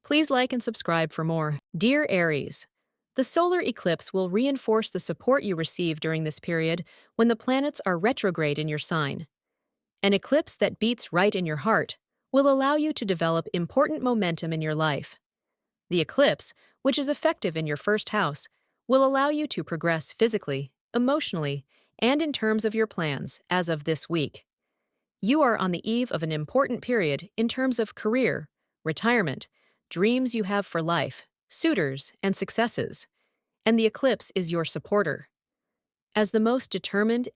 Please like and subscribe for more. Dear Aries, the solar eclipse will reinforce the support you receive during this period when the planets are retrograde in your sign. An eclipse that beats right in your heart will allow you to develop important momentum in your life. The eclipse, which is effective in your first house, will allow you to progress physically, emotionally, and in terms of your plans as of this week. You are on the eve of an important period in terms of career, retirement, dreams you have for life, suitors, and successes, and the eclipse is your supporter. As the most determined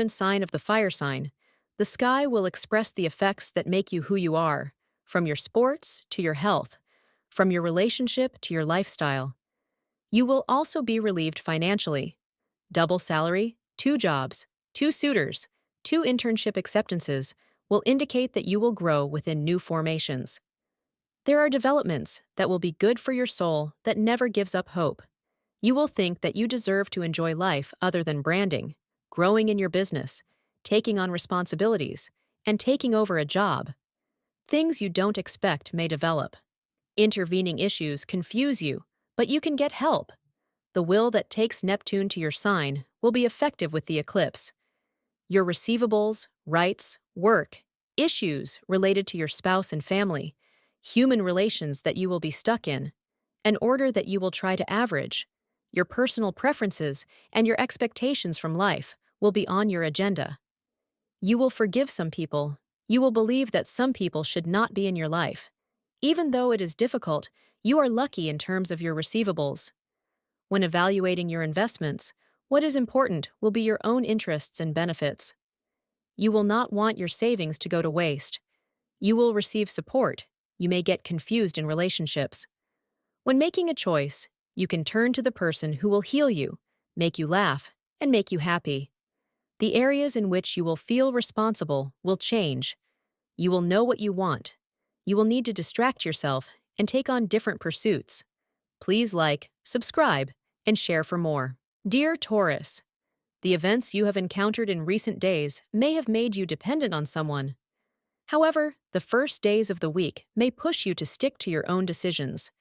sign of the fire sign, the sky will express the effects that make you who you are, from your sports to your health, from your relationship to your lifestyle. You will also be relieved financially. Double salary, 2 jobs, 2 suitors, 2 internship acceptances will indicate that you will grow within new formations. There are developments that will be good for your soul that never gives up hope. You will think that you deserve to enjoy life other than branding, growing in your business, taking on responsibilities, and taking over a job. Things you don't expect may develop. Intervening issues confuse you, but you can get help. The will that takes Neptune to your sign will be effective with the eclipse. Your receivables, rights, work, issues related to your spouse and family, human relations that you will be stuck in, an order that you will try to average, your personal preferences, and your expectations from life will be on your agenda. You will forgive some people. You will believe that some people should not be in your life. Even though it is difficult, you are lucky in terms of your receivables. When evaluating your investments, what is important will be your own interests and benefits. You will not want your savings to go to waste. You will receive support. You may get confused in relationships. When making a choice, you can turn to the person who will heal you, make you laugh, and make you happy. The areas in which you will feel responsible will change. You will know what you want. You will need to distract yourself and take on different pursuits. Please like, subscribe, and share for more. Dear Taurus, the events you have encountered in recent days may have made you dependent on someone. However, the first days of the week may push you to stick to your own decisions.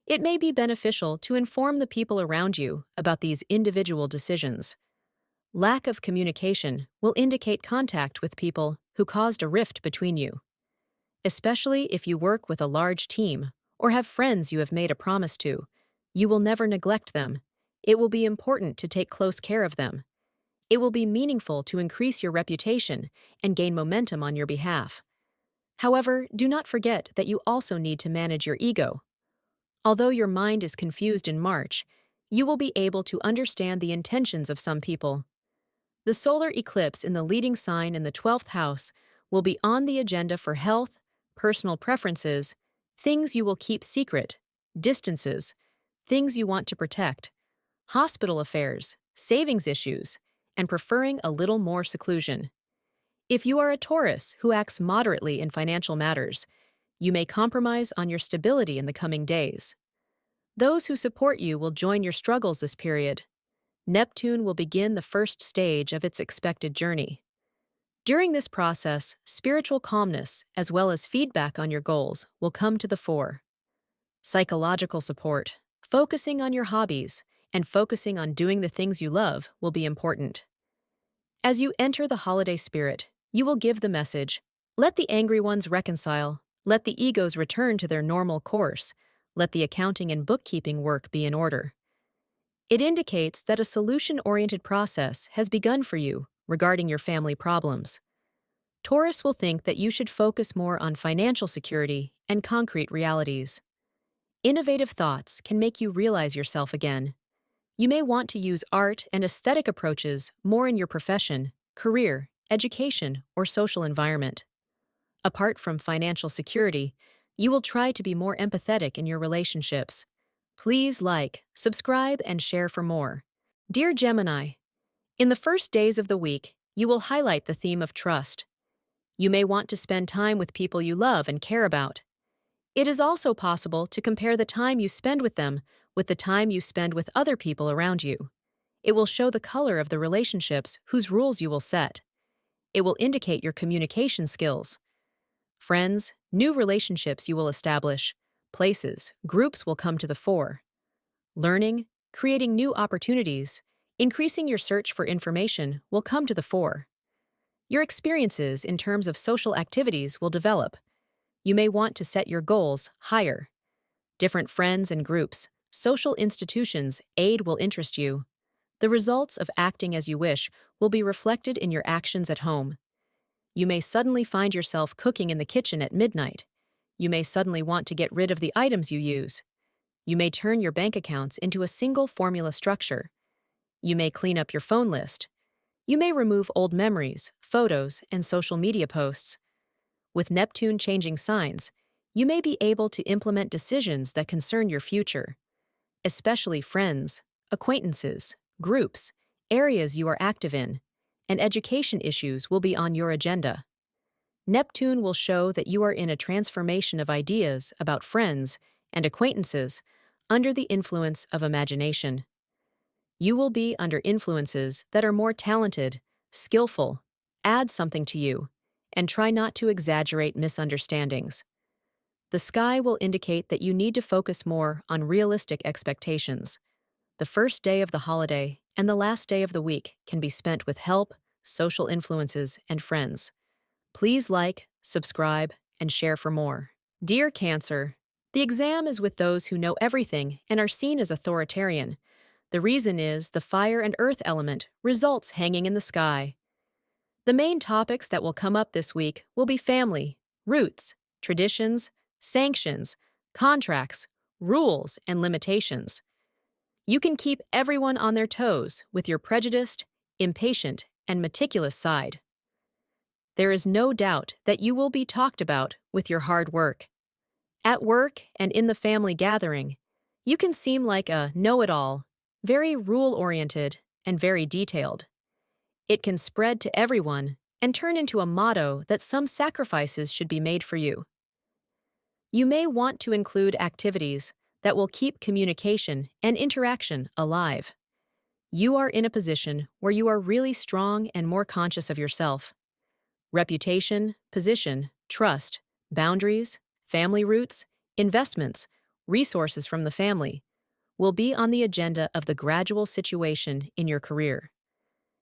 It may be beneficial to inform the people around you about these individual decisions. Lack of communication will indicate contact with people who caused a rift between you. Especially if you work with a large team or have friends you have made a promise to, you will never neglect them. It will be important to take close care of them. It will be meaningful to increase your reputation and gain momentum on your behalf. However, do not forget that you also need to manage your ego. Although your mind is confused in March, you will be able to understand the intentions of some people. The solar eclipse in the leading sign in the 12th house will be on the agenda for health, personal preferences, things you will keep secret, distances, things you want to protect, hospital affairs, savings issues, and preferring a little more seclusion. If you are a Taurus who acts moderately in financial matters, you may compromise on your stability in the coming days. Those who support you will join your struggles this period. Neptune will begin the first stage of its expected journey. During this process, spiritual calmness, as well as feedback on your goals, will come to the fore. Psychological support, focusing on your hobbies, and focusing on doing the things you love will be important. As you enter the holiday spirit, you will give the message, let the angry ones reconcile, let the egos return to their normal course, let the accounting and bookkeeping work be in order. It indicates that a solution-oriented process has begun for you regarding your family problems. Taurus will think that you should focus more on financial security and concrete realities. Innovative thoughts can make you realize yourself again. You may want to use art and aesthetic approaches more in your profession, career, education, or social environment. Apart from financial security, you will try to be more empathetic in your relationships. Please like, subscribe, and share for more. Dear Gemini, in the first days of the week, you will highlight the theme of trust. You may want to spend time with people you love and care about. It is also possible to compare the time you spend with them with the time you spend with other people around you. It will show the color of the relationships whose rules you will set. It will indicate your communication skills. Friends, new relationships you will establish, places, groups will come to the fore. Learning, creating new opportunities, increasing your search for information will come to the fore. Your experiences in terms of social activities will develop. You may want to set your goals higher. Different friends and groups, social institutions, aid will interest you. The results of acting as you wish will be reflected in your actions at home. You may suddenly find yourself cooking in the kitchen at midnight. You may suddenly want to get rid of the items you use. You may turn your bank accounts into a single formula structure. You may clean up your phone list. You may remove old memories, photos, and social media posts. With Neptune changing signs, you may be able to implement decisions that concern your future, especially friends, acquaintances, groups, areas you are active in, and education issues will be on your agenda. Neptune will show that you are in a transformation of ideas about friends and acquaintances under the influence of imagination. You will be under influences that are more talented, skillful, add something to you, and try not to exaggerate misunderstandings. The sky will indicate that you need to focus more on realistic expectations. The first day of the holiday and the last day of the week can be spent with help, social influences, and friends. Please like, subscribe, and share for more. Dear Cancer, the exam is with those who know everything and are seen as authoritarian. The reason is the fire and earth element results hanging in the sky. The main topics that will come up this week will be family, roots, traditions, sanctions, contracts, rules, and limitations. You can keep everyone on their toes with your prejudiced, impatient, and meticulous side. There is no doubt that you will be talked about with your hard work. At work and in the family gathering, you can seem like a know-it-all, very rule-oriented, and very detailed. It can spread to everyone and turn into a motto that some sacrifices should be made for you. You may want to include activities that will keep communication and interaction alive. You are in a position where you are really strong and more conscious of yourself. Reputation, position, trust, boundaries, family roots, investments, resources from the family will be on the agenda of the gradual situation in your career.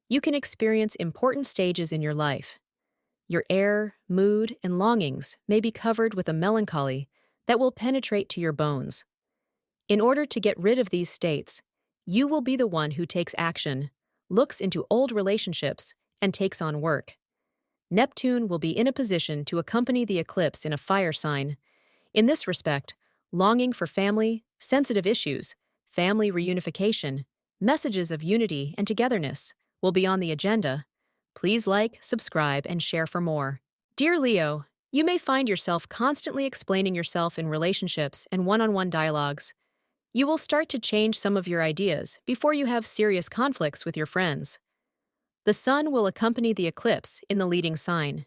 You can experience important stages in your life. Your air, mood, and longings may be covered with a melancholy that will penetrate to your bones. In order to get rid of these states, you will be the one who takes action, looks into old relationships, and takes on work. Neptune will be in a position to accompany the eclipse in a fire sign. In this respect, longing for family, sensitive issues, family reunification, messages of unity and togetherness will be on the agenda. Please like, subscribe, and share for more. Dear Leo, you may find yourself constantly explaining yourself in relationships and one-on-one dialogues. You will start to change some of your ideas before you have serious conflicts with your friends. The sun will accompany the eclipse in the leading sign.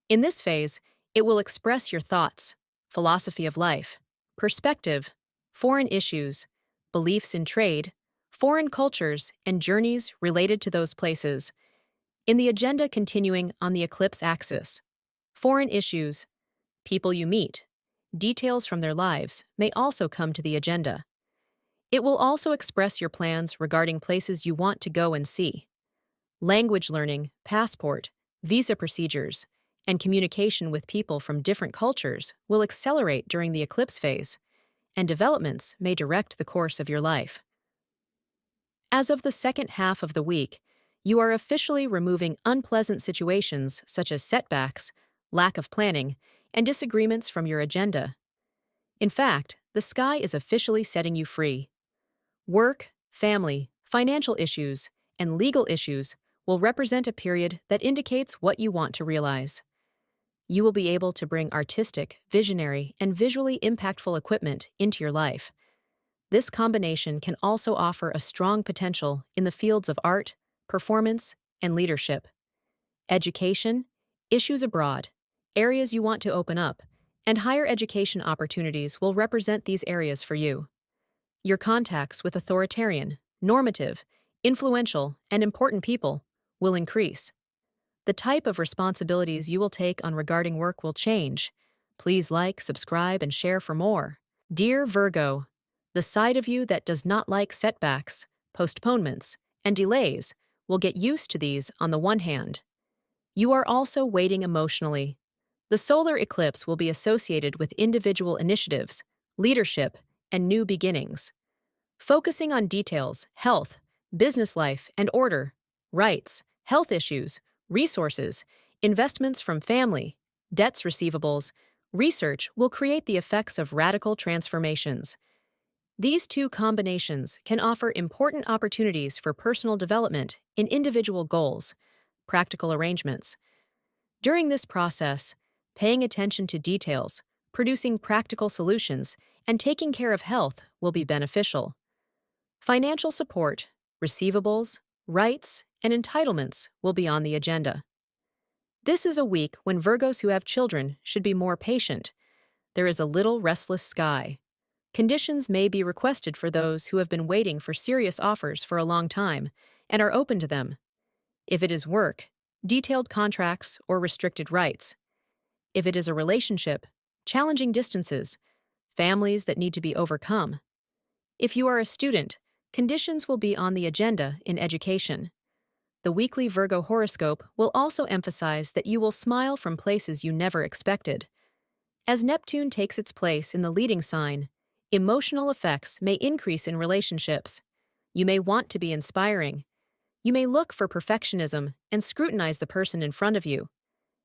In this phase, it will express your thoughts, philosophy of life, perspective, foreign issues, beliefs in trade, foreign cultures, and journeys related to those places. In the agenda continuing on the eclipse axis, foreign issues, people you meet, details from their lives may also come to the agenda. It will also express your plans regarding places you want to go and see. Language learning, passport, visa procedures, and communication with people from different cultures will accelerate during the eclipse phase, and developments may direct the course of your life. As of the second half of the week, you are officially removing unpleasant situations such as setbacks, lack of planning, and disagreements from your agenda. In fact, the sky is officially setting you free. Work, family, financial issues, and legal issues will represent a period that indicates what you want to realize. You will be able to bring artistic, visionary, and visually impactful equipment into your life. This combination can also offer a strong potential in the fields of art, performance, and leadership. Education, issues abroad, areas you want to open up, and higher education opportunities will represent these areas for you. Your contacts with authoritarian, normative, influential, and important people will increase. The type of responsibilities you will take on regarding work will change. Please like, subscribe, and share for more. Dear Virgo, the side of you that does not like setbacks, postponements, and delays will get used to these on the one hand. You are also waiting emotionally. The solar eclipse will be associated with individual initiatives, leadership, and new beginnings. Focusing on details, health, business life, and order, rights, health issues, resources, investments from family, debts receivables, research will create the effects of radical transformations. These two combinations can offer important opportunities for personal development in individual goals, practical arrangements. During this process, paying attention to details, producing practical solutions, and taking care of health will be beneficial. Financial support, receivables, rights, and entitlements will be on the agenda. This is a week when Virgos who have children should be more patient. There is a little restless sky. Conditions may be requested for those who have been waiting for serious offers for a long time and are open to them. If it is work, detailed contracts, or restricted rights. If it is a relationship, challenging distances, families that need to be overcome. If you are a student, conditions will be on the agenda in education. The weekly Virgo horoscope will also emphasize that you will smile from places you never expected. As Neptune takes its place in the leading sign, emotional effects may increase in relationships. You may want to be inspiring. You may look for perfectionism and scrutinize the person in front of you.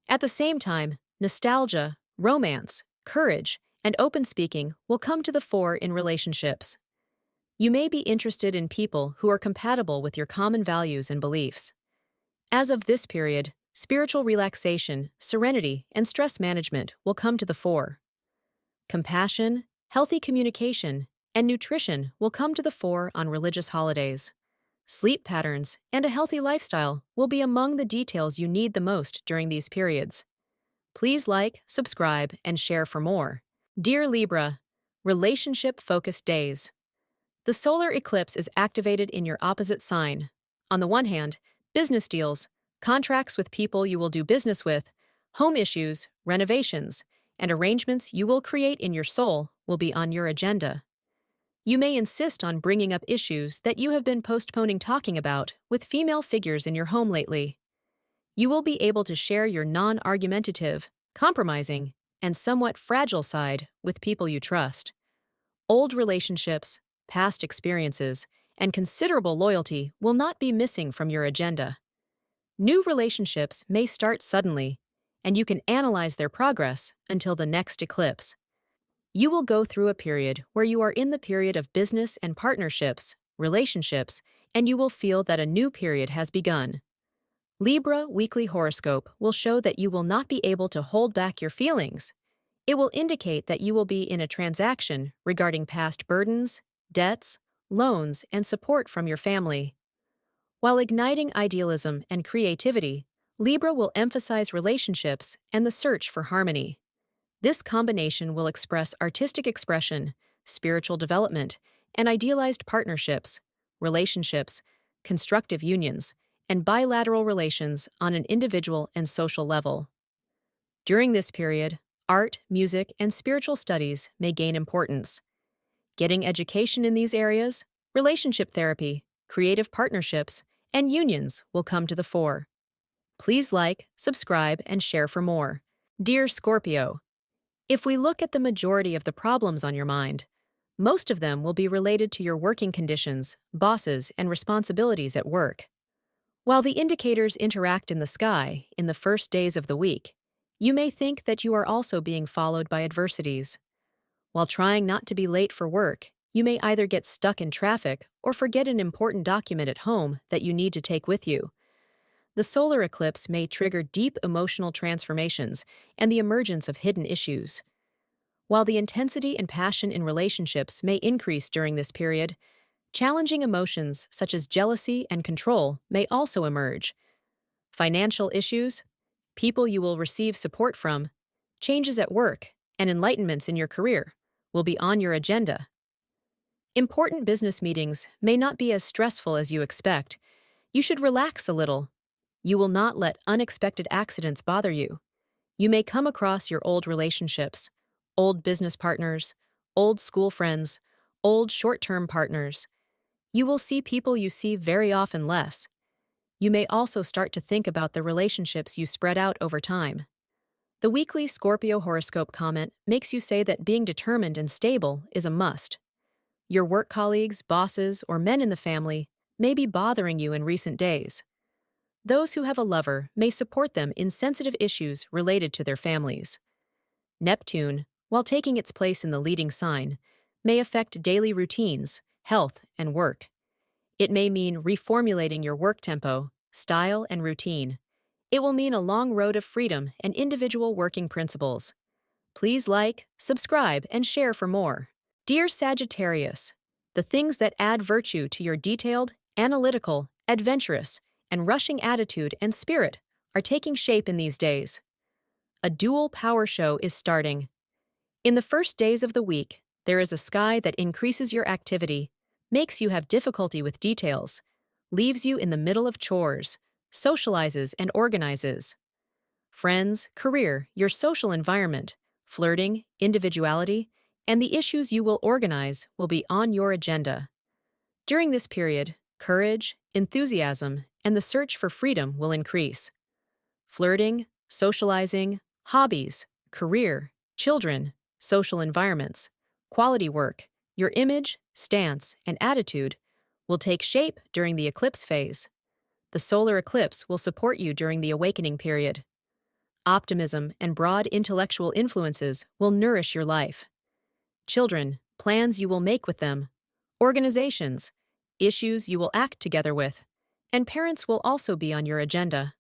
At the same time, nostalgia, romance, courage, and open speaking will come to the fore in relationships. You may be interested in people who are compatible with your common values and beliefs. As of this period, spiritual relaxation, serenity, and stress management will come to the fore. Compassion, healthy communication, and nutrition will come to the fore on religious holidays. Sleep patterns and a healthy lifestyle will be among the details you need the most during these periods. Please like, subscribe, and share for more. Dear Libra, relationship-focused days. The solar eclipse is activated in your opposite sign. On the one hand, business deals, contracts with people you will do business with, home issues, renovations, and arrangements you will create in your soul will be on your agenda. You may insist on bringing up issues that you have been postponing talking about with female figures in your home lately. You will be able to share your non-argumentative, compromising, and somewhat fragile side with people you trust. Old relationships, past experiences, and considerable loyalty will not be missing from your agenda. New relationships may start suddenly, and you can analyze their progress until the next eclipse. You will go through a period where you are in the period of business and partnerships, relationships, and you will feel that a new period has begun. Libra Weekly Horoscope will show that you will not be able to hold back your feelings. It will indicate that you will be in a transaction regarding past burdens, debts, loans, and support from your family. While igniting idealism and creativity, Libra will emphasize relationships and the search for harmony. This combination will express artistic expression, spiritual development, and idealized partnerships, relationships, constructive unions, and bilateral relations on an individual and social level. During this period, art, music, and spiritual studies may gain importance. Getting education in these areas, relationship therapy, creative partnerships, and unions will come to the fore. Please like, subscribe, and share for more. Dear Scorpio, if we look at the majority of the problems on your mind, most of them will be related to your working conditions, bosses, and responsibilities at work. While the indicators interact in the sky in the first days of the week, you may think that you are also being followed by adversities. While trying not to be late for work, you may either get stuck in traffic or forget an important document at home that you need to take with you. The solar eclipse may trigger deep emotional transformations and the emergence of hidden issues. While the intensity and passion in relationships may increase during this period, challenging emotions such as jealousy and control may also emerge. Financial issues, people you will receive support from, changes at work, and enlightenments in your career will be on your agenda. Important business meetings may not be as stressful as you expect. You should relax a little. You will not let unexpected accidents bother you. You may come across your old relationships, old business partners, old school friends, old short-term partners. You will see people you see very often less. You may also start to think about the relationships you spread out over time. The weekly Scorpio horoscope comment makes you say that being determined and stable is a must. Your work colleagues, bosses, or men in the family may be bothering you in recent days. Those who have a lover may support them in sensitive issues related to their families. Neptune, while taking its place in the leading sign, may affect daily routines, health, and work. It may mean reformulating your work tempo, style, and routine. It will mean a long road of freedom and individual working principles. Please like, subscribe, and share for more. Dear Sagittarius, the things that add virtue to your detailed, analytical, adventurous, and rushing attitude and spirit are taking shape in these days. A dual power show is starting. In the first days of the week, there is a sky that increases your activity, makes you have difficulty with details, leaves you in the middle of chores, socializes and organizes. Friends, career, your social environment, flirting, individuality, and the issues you will organize will be on your agenda. During this period, courage, enthusiasm, and the search for freedom will increase. Flirting, socializing, hobbies, career, children, social environments, quality work, your image, stance, and attitude will take shape during the eclipse phase. The solar eclipse will support you during the awakening period. Optimism and broad intellectual influences will nourish your life. Children, plans you will make with them. Organizations, issues you will act together with. And parents will also be on your agenda.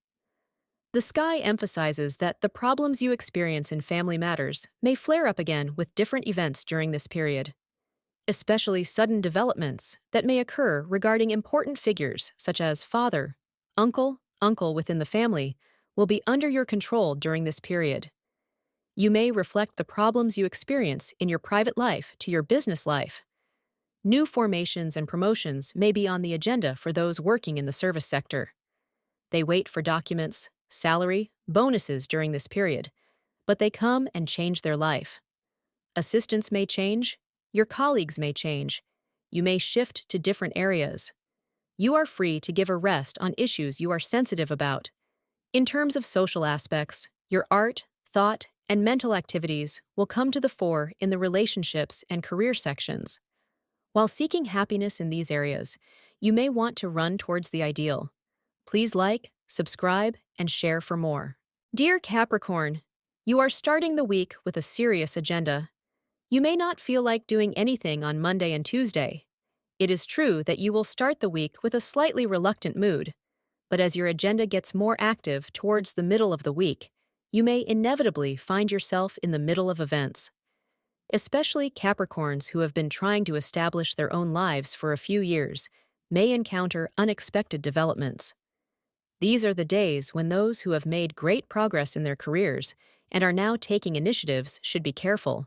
The sky emphasizes that the problems you experience in family matters may flare up again with different events during this period. Especially sudden developments that may occur regarding important figures such as father, uncle within the family, will be under your control during this period. You may reflect the problems you experience in your private life to your business life. New formations and promotions may be on the agenda for those working in the service sector. They wait for documents, salary, bonuses during this period, but they come and change their life. Assistants may change, your colleagues may change, you may shift to different areas. You are free to give a rest on issues you are sensitive about. In terms of social aspects, your art, thought, and mental activities will come to the fore in the relationships and career sections. While seeking happiness in these areas, you may want to run towards the ideal. Please like, subscribe, and share for more. Dear Capricorn, you are starting the week with a serious agenda. You may not feel like doing anything on Monday and Tuesday. It is true that you will start the week with a slightly reluctant mood, but as your agenda gets more active towards the middle of the week, you may inevitably find yourself in the middle of events. Especially Capricorns who have been trying to establish their own lives for a few years may encounter unexpected developments. These are the days when those who have made great progress in their careers and are now taking initiatives should be careful.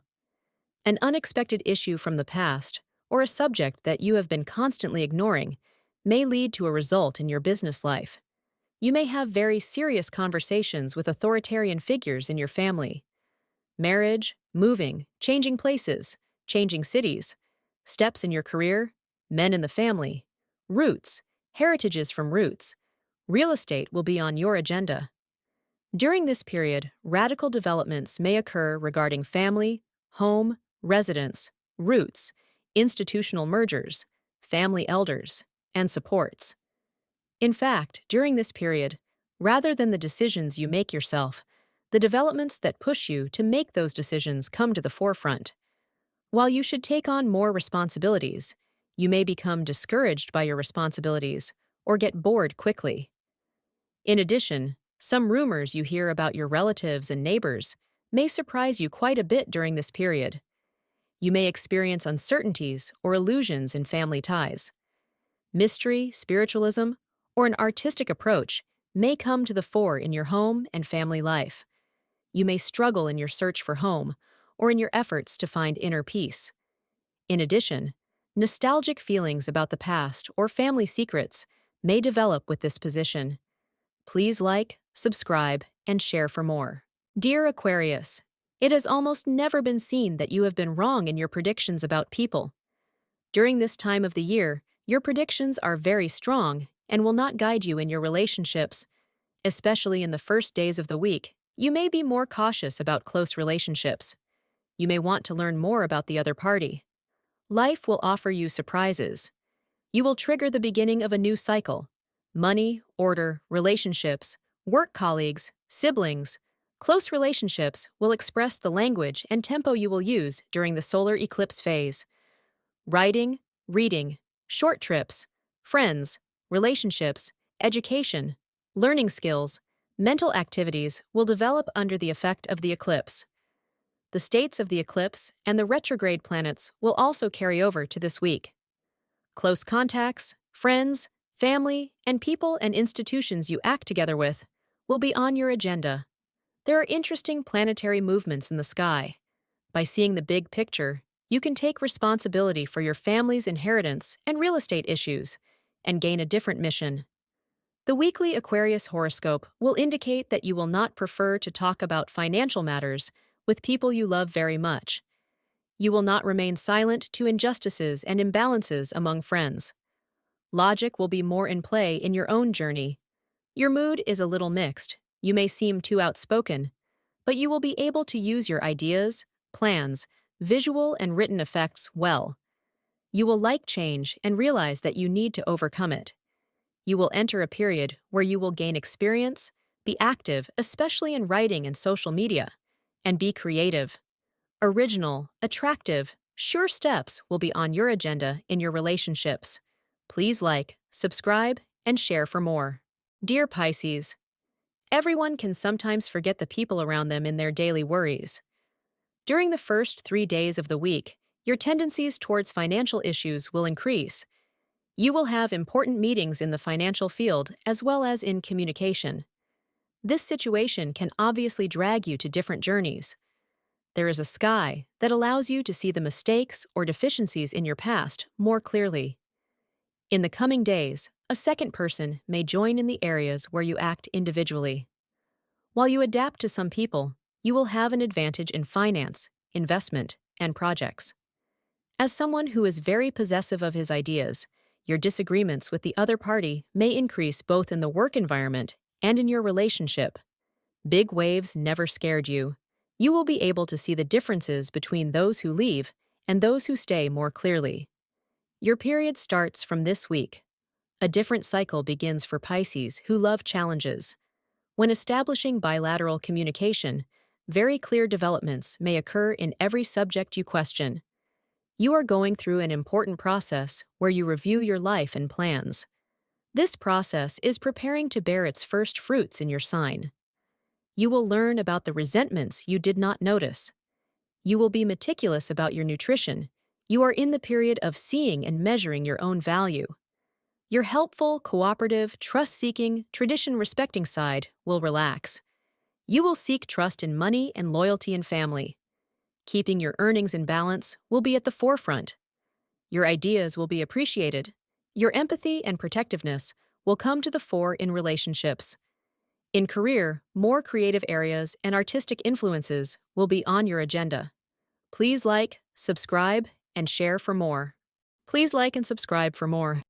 An unexpected issue from the past, or a subject that you have been constantly ignoring, may lead to a result in your business life. You may have very serious conversations with authoritarian figures in your family. Marriage, moving, changing places, changing cities, steps in your career, men in the family, roots, heritages from roots, real estate will be on your agenda. During this period, radical developments may occur regarding family, home, residence, roots, institutional mergers, family elders, and supports. In fact, during this period, rather than the decisions you make yourself, the developments that push you to make those decisions come to the forefront. While you should take on more responsibilities, you may become discouraged by your responsibilities or get bored quickly. In addition, some rumors you hear about your relatives and neighbors may surprise you quite a bit during this period. You may experience uncertainties or illusions in family ties. Mystery, spiritualism, or an artistic approach may come to the fore in your home and family life. You may struggle in your search for home or in your efforts to find inner peace. In addition, nostalgic feelings about the past or family secrets may develop with this position. Please like, subscribe, and share for more. Dear Aquarius, It has almost never been seen that you have been wrong in your predictions about people. During this time of the year, your predictions are very strong and will not guide you in your relationships, especially in the first days of the week. You may be more cautious about close relationships. You may want to learn more about the other party. Life will offer you surprises. You will trigger the beginning of a new cycle. Money, order, relationships, work colleagues, siblings, close relationships will express the language and tempo you will use during the solar eclipse phase. Writing, reading, short trips, friends, relationships, education, learning skills, mental activities will develop under the effect of the eclipse. The states of the eclipse and the retrograde planets will also carry over to this week. Close contacts, friends, family, and people and institutions you act together with will be on your agenda. There are interesting planetary movements in the sky. By seeing the big picture, you can take responsibility for your family's inheritance and real estate issues and gain a different mission. The weekly Aquarius horoscope will indicate that you will not prefer to talk about financial matters with people you love very much. You will not remain silent to injustices and imbalances among friends. Logic will be more in play in your own journey. Your mood is a little mixed. You may seem too outspoken, but you will be able to use your ideas, plans, visual and written effects well. You will like change and realize that you need to overcome it. You will enter a period where you will gain experience, be active, especially in writing and social media, and be creative. Original, attractive, sure steps will be on your agenda in your relationships. Please like, subscribe, and share for more. Dear Pisces, everyone can sometimes forget the people around them in their daily worries. During the first 3 days of the week, your tendencies towards financial issues will increase. You will have important meetings in the financial field as well as in communication. This situation can obviously drag you to different journeys. There is a sky that allows you to see the mistakes or deficiencies in your past more clearly. In the coming days, a second person may join in the areas where you act individually. While you adapt to some people, you will have an advantage in finance, investment, and projects. As someone who is very possessive of his ideas, your disagreements with the other party may increase both in the work environment and in your relationship. Big waves never scared you. You will be able to see the differences between those who leave and those who stay more clearly. Your period starts from this week. A different cycle begins for Pisces who love challenges. When establishing bilateral communication, very clear developments may occur in every subject you question. You are going through an important process where you review your life and plans. This process is preparing to bear its first fruits in your sign. You will learn about the resentments you did not notice. You will be meticulous about your nutrition. You are in the period of seeing and measuring your own value. Your helpful, cooperative, trust-seeking, tradition-respecting side will relax. You will seek trust in money and loyalty in family. Keeping your earnings in balance will be at the forefront. Your ideas will be appreciated. Your empathy and protectiveness will come to the fore in relationships. In career, more creative areas and artistic influences will be on your agenda. Please like, subscribe, and share for more. Please like and subscribe for more.